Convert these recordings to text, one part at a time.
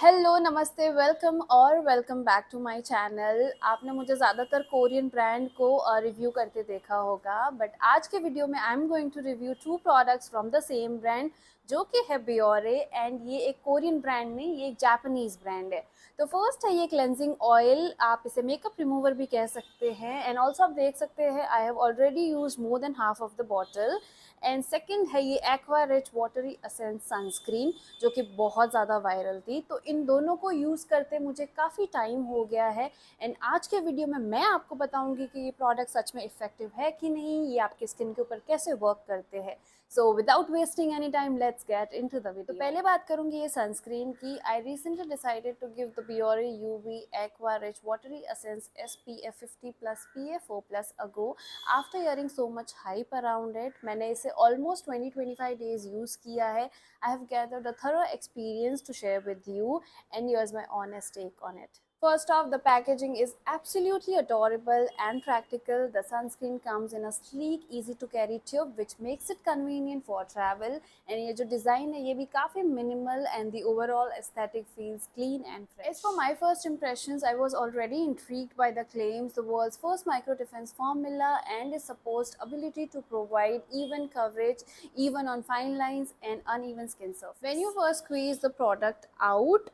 Hello, नमस्ते, welcome और welcome back to my channel. आपने मुझे ज़्यादातर कोरियन ब्रांड को रिव्यू करते देखा होगा, बट आज के वीडियो में I am going to review two products from the same brand जो कि है बियोरे। एंड ये एक कोरियन ब्रांड नहीं, ये एक जापानीज़ ब्रांड है। तो फर्स्ट है ये क्लेंजिंग ऑयल, आप इसे मेकअप रिमूवर भी कह सकते हैं। एंड ऑल्सो आप देख सकते हैं I have already use more than half of the bottle. And second है ये aqua rich watery essence sunscreen, जो कि बहुत ज़्यादा वायरल थी। तो इन दोनों को यूज़ करते मुझे काफ़ी टाइम हो गया है। एंड आज के वीडियो में मैं आपको बताऊंगी कि ये प्रोडक्ट सच में इफ़ेक्टिव है कि नहीं, ये आपके स्किन के ऊपर कैसे वर्क करते हैं। So without wasting any time let's get into the video. तो पहले बात करूंगी ये सनस्क्रीन की। I recently decided to give the Biore UV aqua rich watery essence SPF 50 plus PA4 plus a go after hearing so much hype around it. मैंने इसे almost 20-25 days use किया है। I have gathered a thorough experience to share with you, and here's my honest take on it. First off, the packaging is absolutely adorable and practical. The sunscreen comes in a sleek, easy to carry tube which makes it convenient for travel. And ये जो design है ये भी काफ़ी minimal and the overall aesthetic feels clean and fresh. As for my first impressions, I was already intrigued by the claims, the world's first micro defense formula and its supposed ability to provide even coverage even on fine lines and uneven skin surface. When you first squeeze the product out,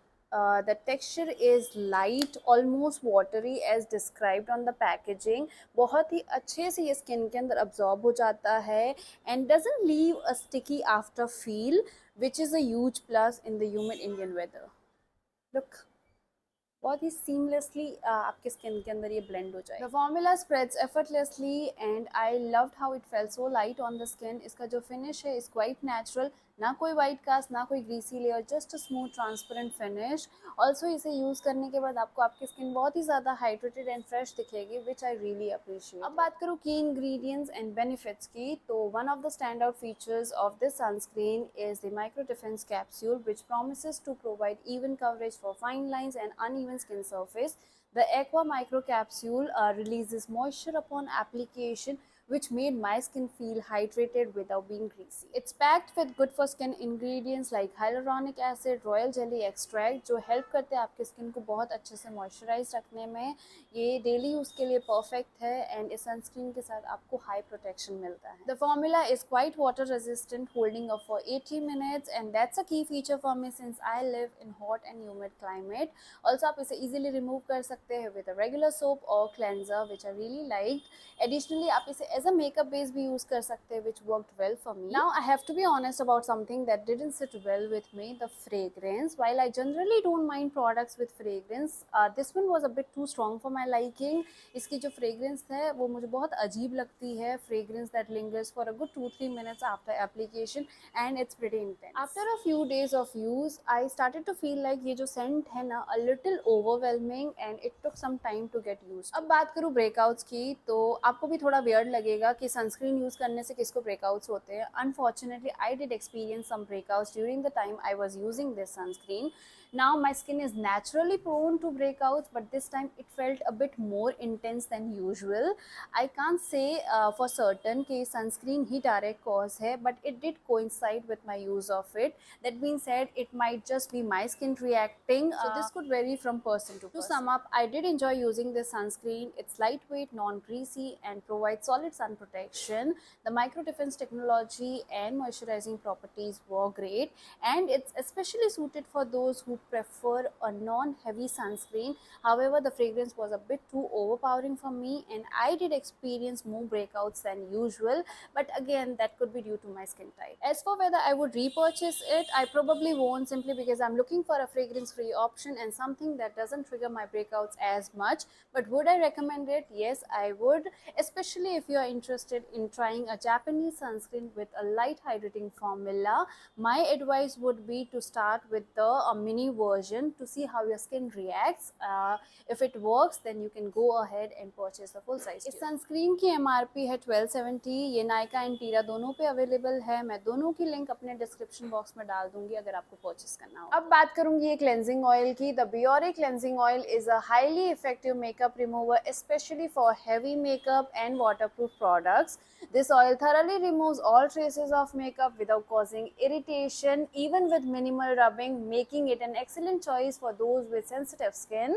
the texture is light, almost watery as described on the packaging. बहुत ही अच्छे से ये skin के अंदर absorb हो जाता है and doesn't leave a sticky after feel, which is a huge plus in the humid Indian weather. Look, बहुत ही सीमलेसली आपके स्किन के अंदर ये ब्लेंड हो जाए। The formula spreads effortlessly and I loved how it felt so light on the skin. इसका जो finish है इज क्वाइट नेचुरल, ना कोई वाइट कास्ट ना कोई greasy layer, just a smooth transparent finish. Also इसे यूज़ करने के बाद आपको आपकी स्किन बहुत ही ज़्यादा हाइड्रेटेड एंड फ्रेश दिखेगी, विच आई रियली अप्रिशिएट। अब बात करूँ की इंग्रेडिएंट्स एंड बेनिफिट्स की, तो one of the stand out features of this sunscreen is the micro defence capsule which promises to provide even coverage for fine lines and uneven skin surface. The Aqua Micro Capsule releases moisture upon application, which made my skin feel hydrated without being greasy. It's packed with good for skin ingredients like hyaluronic acid, royal jelly extract, जो help करते हैं आपके skin को बहुत अच्छे से moisturise रखने में। ये डेली यूज़ के लिए परफेक्ट है एंड इस सनस्क्रीन के साथ आपको हाई प्रोटेक्शन मिलता है। The formula is quite water resistant, holding up for 80 minutes, and that's a key feature for me since I live in hot and humid climate. Also आप इसे easily remove कर सकते हैं with a regular soap or cleanser, which I really liked. Additionally आप इसे as a makeup base भी use कर सकते हैं, which worked well for me. Now I have to be honest about something that didn't sit well with me, the fragrance. While I generally don't mind products with fragrance, this one was a bit too strong for my liking. इसकी जो fragrance है वो मुझे बहुत अजीब लगती है, fragrance that lingers for a good 2-3 minutes after application and it's pretty intense. After a few days of use, I started to feel like ये जो scent है ना a little overwhelming and it took some time to get used. अब बात करूँ breakouts की, तो आपको भी थोड़ा weird लगेगा कि sunscreen use करने से किसको breakouts होते हैं. Unfortunately, I did experience some breakouts during the time I was using this sunscreen. Now my skin is naturally prone to breakouts, but this time it felt a bit more intense than usual. I can't say for certain कि sunscreen ही direct cause है, but it did coincide with my use of it. That being said, it might just be my skin reacting, so this could vary from person to person. To sum up, I did enjoy using this sunscreen. It's lightweight, non-greasy, and provides solid sun protection. The micro defense technology and moisturizing properties were great, and it's especially suited for those who prefer a non-heavy sunscreen. However, the fragrance was a bit too overpowering for me and I did experience more breakouts than usual, but again that could be due to my skin type. As for whether I would repurchase it, I probably won't, simply because I'm looking for a fragrance-free option and something that doesn't trigger my breakouts as much. But would I recommend it? Yes, I would, especially if you are interested in trying a Japanese sunscreen with a light hydrating formula. My advice would be to start with the mini version to see how your skin reacts. If it works, then you can go ahead and purchase the full size tube. इस sunscreen की MRP है 1270। ये Nykaa and टीरा दोनों पे available है। मैं दोनों की लिंक अपने डिस्क्रिप्शन बॉक्स में डाल दूंगी अगर आपको परचेस करना हो। अब बात करूंगी ये क्लेंजिंग ऑयल की। The Biore cleansing oil is a highly effective makeup remover, especially for heavy makeup and waterproof products. This oil thoroughly removes all traces of makeup without causing irritation, even with minimal rubbing, making it an excellent choice for those with sensitive skin.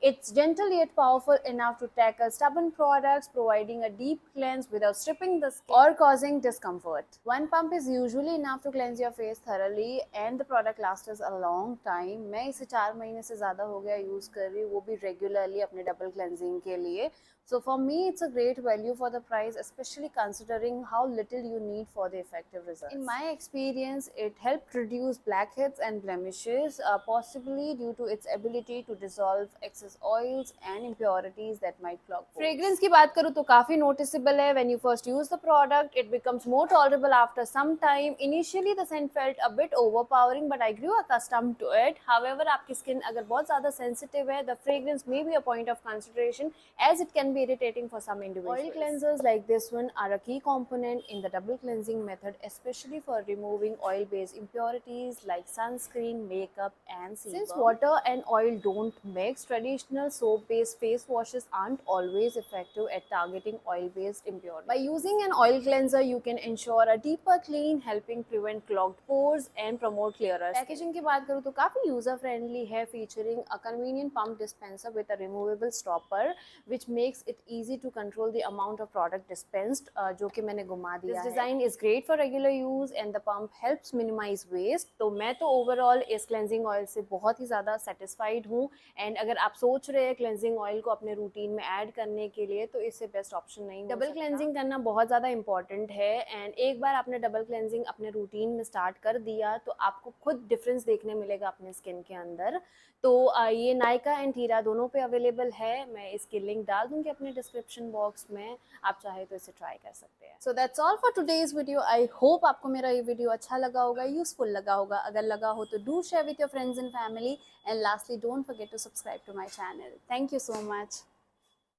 It's gentle yet powerful enough to tackle stubborn products, providing a deep cleanse without stripping the skin or causing discomfort. One pump is usually enough to cleanse your face thoroughly and the product lasts us a long time. मैं इसे 4 महीने से ज़्यादा हो गया use कर रही हूँ, वो भी रेगुलरली अपने डबल क्लेंजिंग के लिए. So for me, it's a great value for the price, especially considering how little you need for the effective results. In my experience, it helped reduce blackheads and blemishes, possibly due to its ability to dissolve excess oils and impurities that might clog pores. Fragrance की बात करूँ तो काफ़ी noticeable है. When you first use the product, it becomes more tolerable after some time. Initially, the scent felt a bit overpowering, but I grew accustomed to it. However, आपकी skin अगर बहुत ज़्यादा sensitive है, the fragrance may be a point of consideration as it can be irritating for some individuals. Oil cleansers like this one are a key component in the double cleansing method, especially for removing oil-based impurities like sunscreen, makeup, and sebum. Since water and oil don't mix, traditional soap-based face washes aren't always effective at targeting oil-based impurities. By using an oil cleanser, you can ensure a deeper clean, helping prevent clogged pores and promote clearer skin. Packaging की बात करूँ तो काफी user-friendly है, featuring a convenient pump dispenser with a removable stopper, which makes it easy to control the amount of product dispensed, जो कि मैंने घुमा दिया है. This design is great for regular use and the pump helps minimize waste. तो मैं तो overall इस cleansing oil से बहुत ही ज़्यादा satisfied हूँ. And अगर आप सोच रहे हैं cleansing oil को अपने routine में add करने के लिए, तो इससे best option नहीं हो सकता. Double cleansing करना बहुत ज़्यादा important है. And एक बार आपने double cleansing अपने routine में start कर दिया, तो आपको खुद difference देखने मिलेगा अपने skin के अंदर. तो ये नायका एंड टीरा दोनों पे अवेलेबल है. मैं इसकी लिंक डाल दूंगी अपने डिस्क्रिप्शन बॉक्स में, आप चाहे तो इसे ट्राई कर सकते हैं. So that's all for today's video. I hope आपको मेरा ये वीडियो अच्छा लगा होगा, यूजफुल लगा होगा. अगर लगा हो तो do share with your friends and family, and lastly don't forget to subscribe to my channel. Thank you so much.